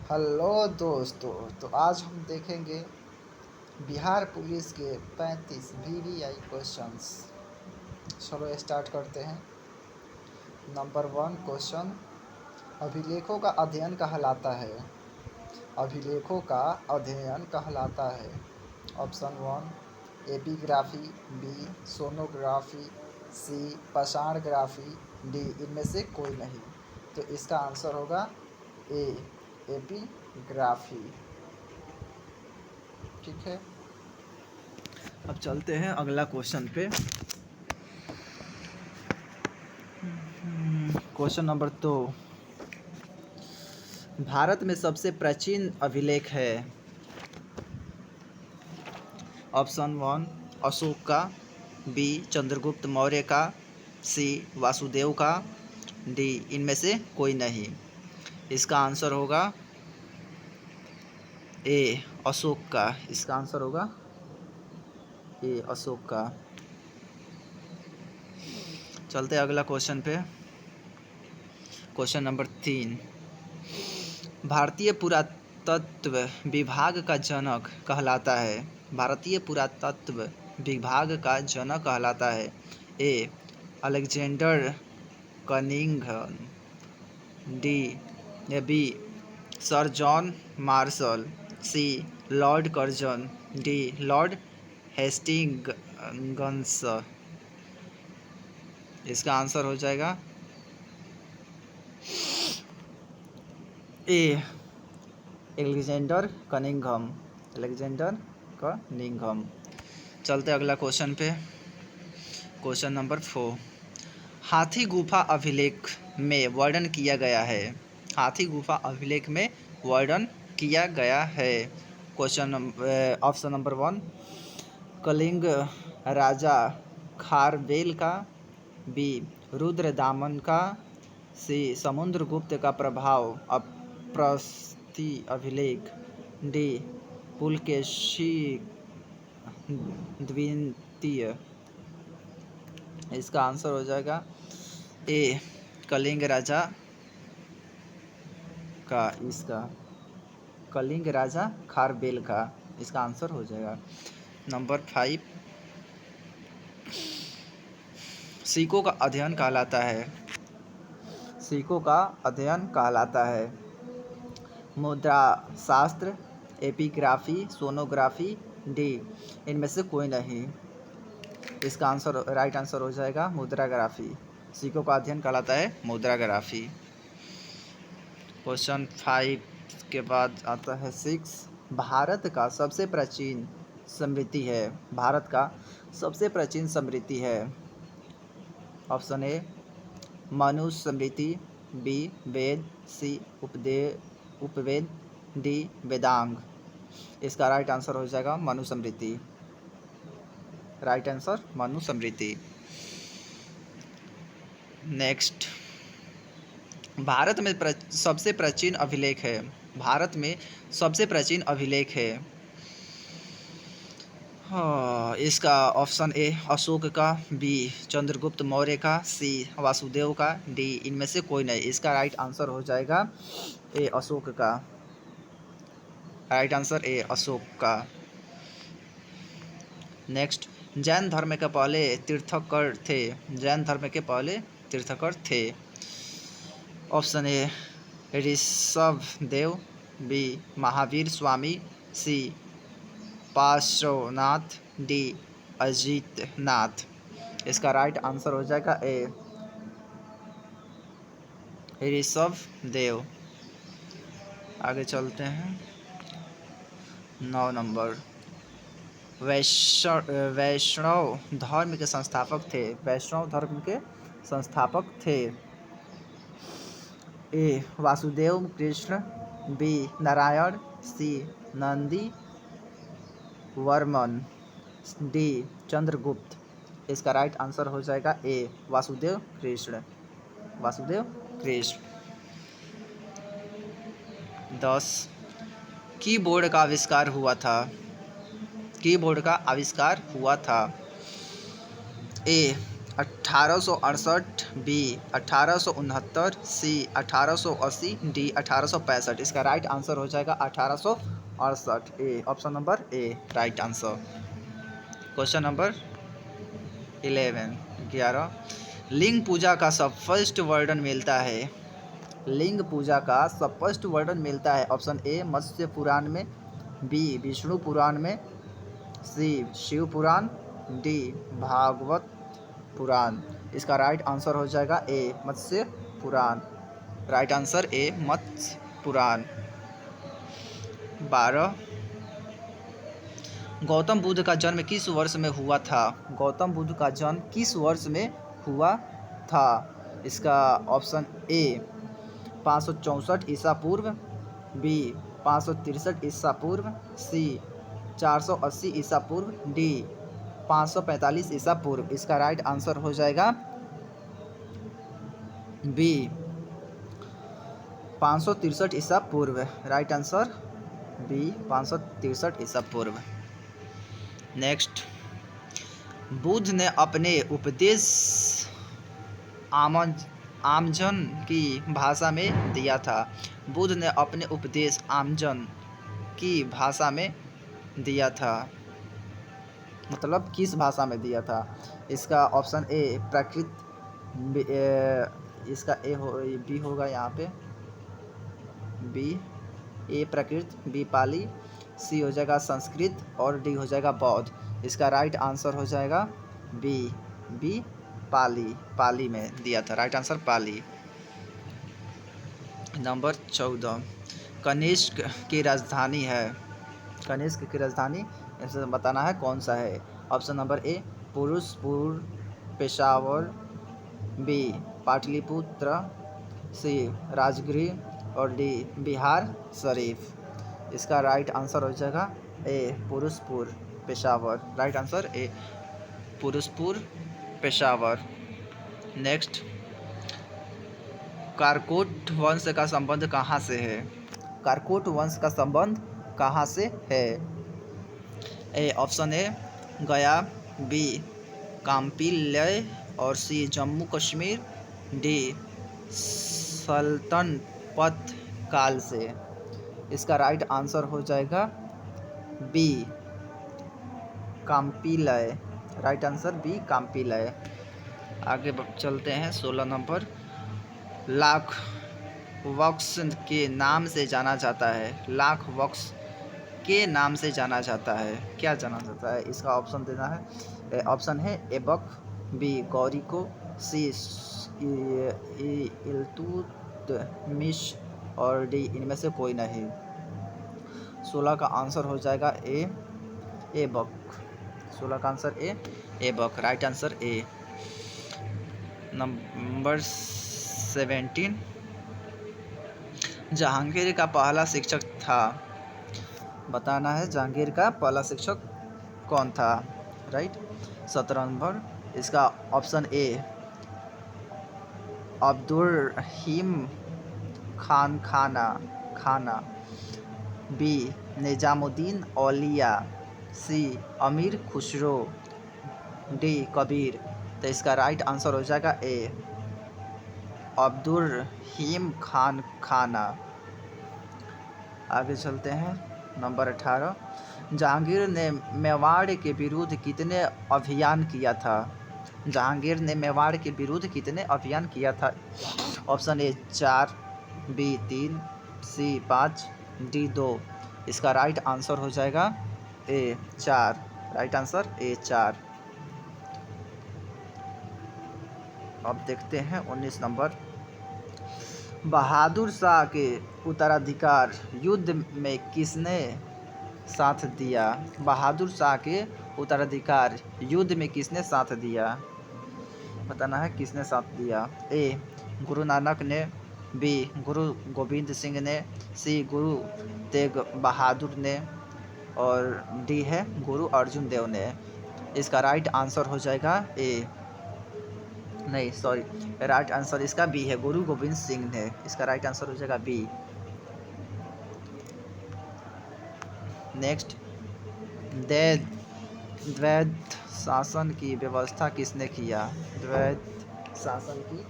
Hello दोस्तों। तो आज हम देखेंगे बिहार पुलिस के 35 VVI क्वेश्चंस। चलो स्टार्ट करते हैं। नंबर 1 क्वेश्चन, अभिलेखों का अध्ययन कहलाता है। अभिलेखों का अध्ययन कहलाता है। ऑप्शन 1 एपिग्राफी, बी सोनोग्राफी, सी पाषाणग्राफी, डी इनमें से कोई नहीं। तो इसका आंसर होगा ए एपिग्राफी। ठीक है, अब चलते हैं अगला क्वेश्चन पे। क्वेश्चन नंबर 2, भारत में सबसे प्राचीन अभिलेख है। ऑप्शन 1 अशोक का, बी चंद्रगुप्त मौर्य का, सी वासुदेव का, डी इनमें से कोई नहीं। इसका आंसर होगा ए अशोक का। इसका आंसर होगा ए अशोक का। चलते हैं अगला क्वेश्चन पे। क्वेश्चन नंबर 3, भारतीय पुरातत्व विभाग का जनक कहलाता है। भारतीय पुरातत्व विभाग का जनक कहलाता है। A Alexander Cunningham, D B sir John Marshall, C Lord Curzon, D Lord Hastings. इसका आंसर हो जाएगा A Alexander Cunningham. Alexander Cunningham. चलते अगला क्वेश्चन पे। क्वेश्चन नंबर 4, हाथी गुफा अभिलेख में वर्णन किया गया है। हाथी गुफा अभिलेख में वर्णन किया गया है। ऑप्शन नंबर 1 कलिंग राजा खारवेल का, बी रुद्रदामन का, सी समुद्रगुप्त का प्रभाव प्रस्थि अभिलेख, डी पुलकेशी द्वितीय। इसका आंसर हो जाएगा ए कलिंग राजा का। इसका कलिंग राजा खारवेल का। इसका आंसर हो जाएगा। नंबर 5, सिक्कों का अध्ययन कहलाता है। सिक्कों का अध्ययन कहलाता है। मुद्रा शास्त्र, एपिग्राफी, सोनोग्राफी, डी इनमें से कोई नहीं। इसका आंसर राइट आंसर हो जाएगा मुद्राग्राफी। सिक्कों का अध्ययन कहलाता है मुद्राग्राफी। क्वेश्चन 5 के बाद आता है 6, भारत का सबसे प्राचीन स्मृति है। भारत का सबसे प्राचीन स्मृति है। Option A Manusmriti, B Veda, C Upaveda, D Vedanga. इसका राइट आंसर हो जाएगा Manusmriti. Right answer Manusmriti. Next, Bharat में सबसे प्राचीन अभिलेख है। भारत में सबसे प्राचीन अभिलेख है। हाँ, इसका ऑप्शन ए अशोक का, बी चंद्रगुप्त मौर्य का, सी वासुदेव का, डी इनमें से कोई नहीं। इसका राइट आंसर हो जाएगा ए अशोक का। राइट आंसर ए अशोक का। नेक्स्ट, जैन धर्म के पहले तीर्थंकर थे। जैन धर्म के पहले तीर्थंकर थे। Option A Rishabh Dev, B Mahavir Swami, C Parshvanath, D Ajit Nath. इसका राइट आंसर हो जाएगा ए ऋषभ देव। आगे चलते हैं। 9 नंबर, वैष्णव धर्म के संस्थापक थे। वैष्णव धर्म के संस्थापक थे। A Vasudev Krishna, B Narayan, C Nandi Varman, D Chandragupta. इसका राइट आंसर हो जाएगा ए वासुदेव कृष्ण। वासुदेव कृष्ण। 10, कीबोर्ड का आविष्कार हुआ था। कीबोर्ड का आविष्कार हुआ था। A 1868, B 1869, C 1880, D 1865। इसका राइट आंसर हो जाएगा 1868, A, option number A right answer. Question number 11 लिंग पूजा का स्पष्ट वर्णन मिलता है। लिंग पूजा का स्पष्ट वर्णन मिलता है। ऑप्शन ए मत्स्य पुराण में, बी विष्णु पुराण में, सी शिव पुराण, डी भागवत पुराण। इसका राइट आंसर हो जाएगा ए मत्स्य पुराण। राइट आंसर ए मत्स्य पुराण। 12 गौतम बुद्ध का जन्म किस वर्ष में हुआ था? गौतम बुद्ध का जन्म किस वर्ष में हुआ था? इसका ऑप्शन ए 564 ईसा पूर्व, बी 563 ईसा पूर्व, सी 480 ईसा पूर्व, डी 545 ईसा पूर्व। इसका राइट आंसर हो जाएगा बी 563 ईसा पूर्व। राइट आंसर बी 563 ईसा पूर्व। नेक्स्ट, बुद्ध ने अपने उपदेश आमजन की भाषा में दिया था। बुद्ध ने अपने उपदेश आमजन की भाषा में दिया था, मतलब किस भाषा में दिया था? इसका ऑप्शन ए प्राकृत, इसका बी होगा यहाँ पे, बी ए प्राकृत, बी पाली, सी हो जाएगा संस्कृत और डी हो जाएगा बौद्ध। इसका राइट आंसर हो जाएगा बी पाली में दिया था। राइट आंसर पाली। नंबर 14 कनिष्क की राजधानी है। कनिष्क की राजधानी इसे बताना है कौन सा है। Option number A Purushpur Peshawar, B Pataliputra, C Rajgriha और डी बिहार शरीफ। इसका राइट आंसर हो जाएगा A Purushpur Peshawar. Right answer A Purushpur Peshawar. Next, Karkota वंश का संबंध कहाँ से है? कारकोट वंश का संबंध कहाँ से है? ए ऑप्शन ए गया, बी काम्पिल्य और सी जम्मू कश्मीर, डी सल्तनत काल से। इसका राइट आंसर हो जाएगा B Kampilya. Right answer B Kampilya. आगे चलते हैं 16 नंबर, लाख वक्स के नाम से जाना जाता है। लाख वक्स के नाम से जाना जाता है, क्या जाना जाता है? इसका ऑप्शन देना है। ऑप्शन है ऐबक, बी गौरीको, सी इल्तुतमिश और डी इनमें से कोई नहीं। 16 का आंसर हो जाएगा ऐबक। 16 का आंसर ऐबक। राइट आंसर ए। नंबर 17 जहांगीर का पहला शिक्षक था। बताना है जहांगीर का पहला शिक्षक कौन था। राइट। 17 नंबर, इसका ऑप्शन ए अब्दुर्रहीम खाना, बी निजामुद्दीन औलिया, सी अमीर खुसरो, डी कबीर। तो इसका राइट आंसर हो जाएगा ए अब्दुर्रहीम खाना। आगे चलते हैं नंबर 18 जहांगीर ने मेवाड़ के विरुद्ध कितने अभियान किया था? जहांगीर ने मेवाड़ के विरुद्ध कितने अभियान किया था? Option A 4, B 3, C 5, D 2। इसका राइट आंसर हो जाएगा ए 4। राइट आंसर ए 4। अब देखते हैं 19 नंबर, बहादुर शाह के उत्तराधिकार युद्ध में किसने साथ दिया? बहादुर शाह के उत्तराधिकार युद्ध में किसने साथ दिया? बताना है किसने साथ दिया। ए गुरु नानक ने, बी गुरु गोविंद सिंह ने, सी गुरु तेग बहादुर ने और डी है गुरु अर्जुन देव ने। इसका राइट आंसर हो जाएगा राइट आंसर इसका बी है, गुरु गोविंद सिंह ने। इसका राइट आंसर हो जाएगा बी। नेक्स्ट, द्वैध शासन की व्यवस्था किसने किया? द्वैत शासन की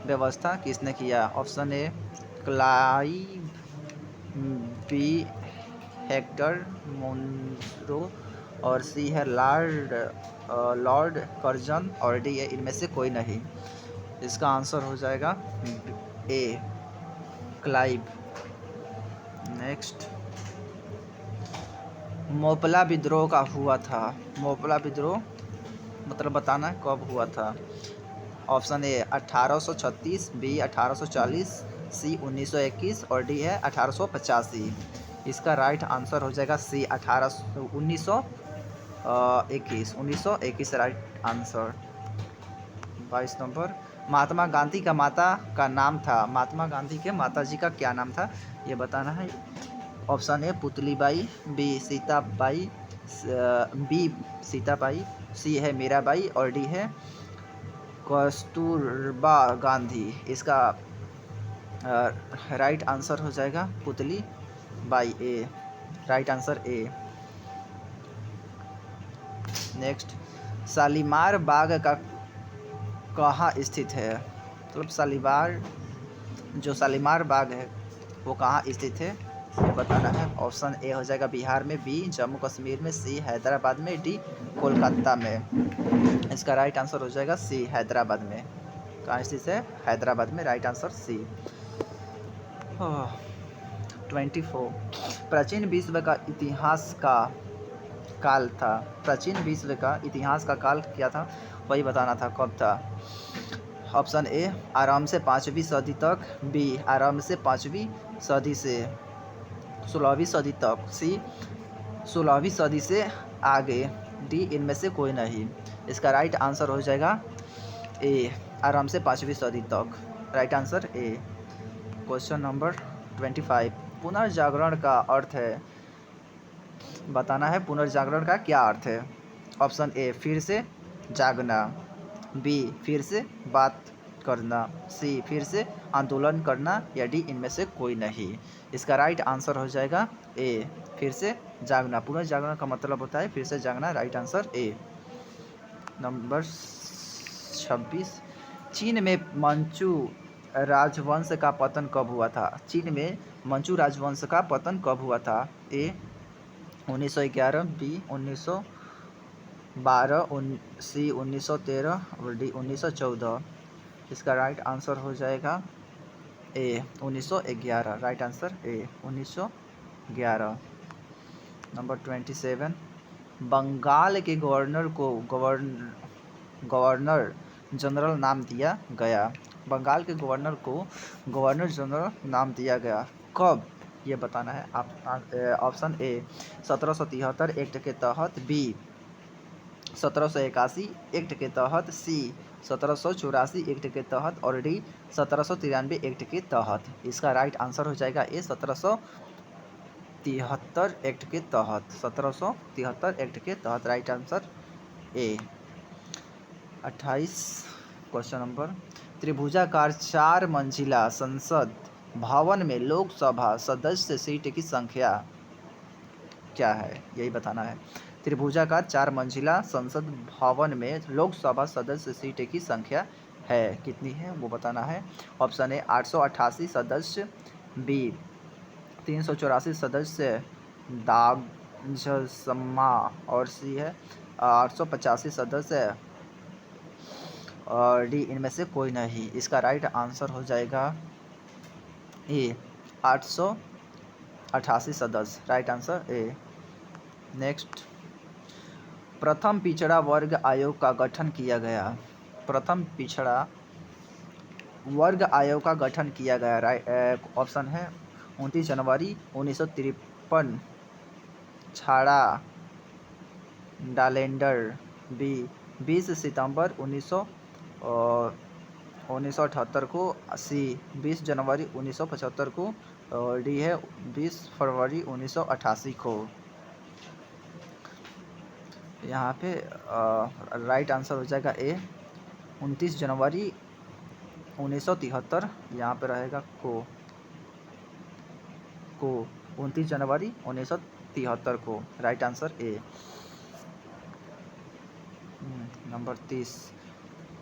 व्यवस्था किसने किया? Option A Clive, B Hector Munro, और सी है लॉर्ड कर्जन, और डी है इनमें से कोई नहीं। इसका आंसर हो जाएगा ए क्लाइव। नेक्स्ट, मोपला विद्रोह का हुआ था। मोपला विद्रोह मतलब बताना है कब हुआ था। ऑप्शन ए 1836, बी 1840, सी 1921, और डी है 1885। इसका राइट आंसर हो जाएगा सी 1921 right answer. 22 number, Mahatma Gandhi का माता का नाम था। महात्मा गांधी के माता जी का क्या नाम था ये बताना है। Option A Putlibai, B Sitabai, B Sitabai, C है मीराबाई, और डी है कस्तूरबा गांधी। इसका राइट आंसर हो जाएगा Putli Bai, A right answer A. Next, Shalimar Bagh का कहाँ स्थित है? मतलब शालीमार बाग है वो कहाँ स्थित है ये बताना है। ऑप्शन ए हो जाएगा बिहार में, बी जम्मू कश्मीर में, सी हैदराबाद में, डी कोलकाता में। इसका राइट आंसर हो जाएगा सी हैदराबाद में। कहाँ स्थित है? हैदराबाद में। Right answer C. 24, प्राचीन विश्व का इतिहास का काल था। प्राचीन विश्व का इतिहास का काल क्या था वही बताना था, कब था। ऑप्शन ए आराम से 5वीं सदी तक, बी आराम से 5वीं सदी से 16वीं सदी तक, सी 16वीं सदी से आगे, डी इनमें से कोई नहीं। इसका राइट आंसर हो जाएगा ए आराम से 5वीं सदी तक। राइट आंसर ए। क्वेश्चन नंबर 25, पुनर्जागरण का अर्थ है बताना है। पुनर्जागरण का क्या अर्थ है? ऑप्शन ए फिर से जागना, बी फिर से बात करना, सी फिर से आंदोलन करना, या डी इनमें से कोई नहीं। इसका राइट आंसर हो जाएगा ए फिर से जागना। पुनर्जागरण का मतलब होता है फिर से जागना। राइट आंसर ए। नंबर 26, चीन में मंचू राजवंश का पतन कब हुआ था? चीन में मंचू राजवंश का पतन कब हुआ था? ए 1911, बी 1912, सी 1913, और डी 1914। इसका राइट आंसर हो जाएगा A 1911। Right answer A 1911। Number 27, Bengal के गवर्नर को गवर्नर जनरल नाम दिया गया। बंगाल के गवर्नर को गवर्नर जनरल नाम दिया गया कब ये बताना है। ऑप्शन ए 1773 एक्ट के तहत, बी 1781 एक्ट के तहत, सी 1784 एक्ट के तहत, और डी 1793 एक्ट के तहत। इसका राइट आंसर हो जाएगा ए 1773 एक्ट के तहत। 1773 एक्ट के तहत। राइट आंसर ए। 28 क्वेश्चन नंबर, त्रिभुजाकार 4 मंजिला संसद भवन में लोकसभा सदस्य सीट की संख्या क्या है यही बताना है। त्रिभुजाकार 4 मंजिला संसद भवन में लोकसभा सदस्य सीट की संख्या है कितनी है वो बताना है। ऑप्शन ए 888 सदस्य, बी 384 सदस्य राज्यसभा, और सी है 885 सदस्य, और डी इनमें से कोई नहीं। इसका राइट आंसर हो जाएगा ए 888 सदस्य। Right answer A. नेक्स्ट, प्रथम पिछड़ा वर्ग आयोग का गठन किया गया। प्रथम पिछड़ा वर्ग आयोग का गठन किया गया। राइट ऑप्शन है 29 जनवरी 1953 छाड़ा डालेंडर, बी 20 सितंबर 1978 को, सी 20 जनवरी 1975 को, और डी है 20 फरवरी 1988 को। यहाँ पे राइट आंसर हो जाएगा ए 29 जनवरी 1973। यहाँ पे रहेगा को 29 जनवरी 1973 को। राइट आंसर ए। नंबर 30,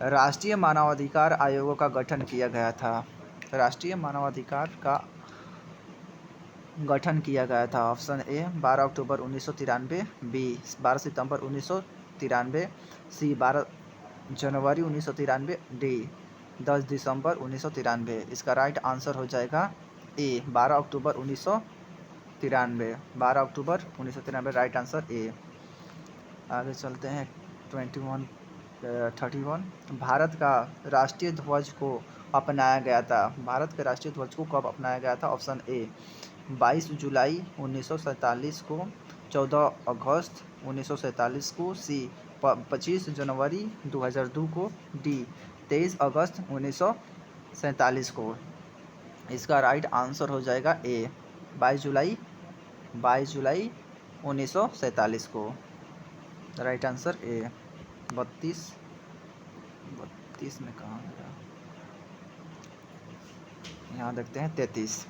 राष्ट्रीय मानवाधिकार आयोग का गठन किया गया था। राष्ट्रीय मानवाधिकार का गठन किया गया था। ऑप्शन ए 12 अक्टूबर 1993, बी 12 सितंबर 1993, सी 12 जनवरी 1993, डी 10 दिसंबर 1993। इसका राइट आंसर हो जाएगा ए 12 अक्टूबर 1993। 12 अक्टूबर 1993 राइट आंसर ए। आगे चलते हैं 31 भारत का राष्ट्रीय ध्वज को अपनाया गया था। भारत के राष्ट्रीय ध्वज को कब अपनाया गया था? ऑप्शन ए 22 जुलाई 1947 को, 14 अगस्त 1947 को, सी 25 जनवरी 2002 को, डी 23 अगस्त 1947 को। इसका राइट आंसर हो जाएगा ए 22 जुलाई 1947 को। राइट आंसर ए। 32 में कहाँ गया? यहाँ देखते हैं 33,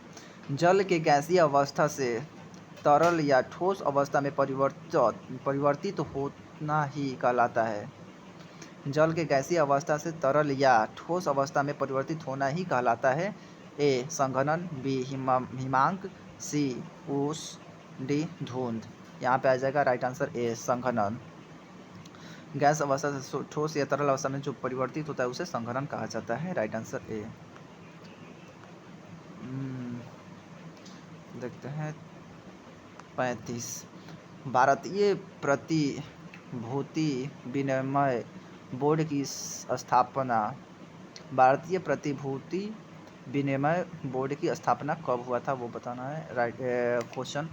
जल के गैसीय अवस्था से तरल या ठोस अवस्था में परिवर्तित होना ही कहलाता है। जल के गैसीय अवस्था से तरल या ठोस अवस्था में परिवर्तित होना ही कहलाता है। ए संघनन, बी हिमांक, सी उष्ण, डी धुंध। यहाँ पे आ जाएगा राइट आंसर ए संघनन। गैस अवस्था से ठोस या तरल अवस्था में जो परिवर्तित होता है उसे संघनन कहा जाता है। राइट आंसर ए। देखते हैं 35, भारतीय प्रतिभूति विनिमय बोर्ड की स्थापना। भारतीय प्रतिभूति विनिमय बोर्ड की स्थापना कब हुआ था वो बताना है। Right question.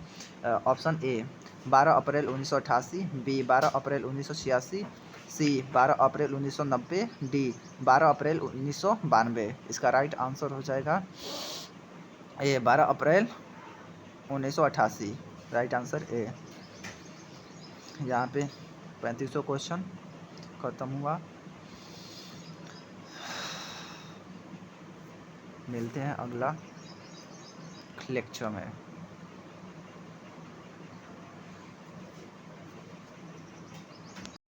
ऑप्शन ए 12 अप्रैल 1988, बी 12 अप्रैल 1986, सी 12 अप्रैल 1990, डी 12 अप्रैल 1992। इसका राइट आंसर हो जाएगा ए 12 अप्रैल 1988। राइट आंसर ए। यहाँ पे 35वां क्वेश्चन खत्म हुआ। मिलते हैं अगला लेक्चर में।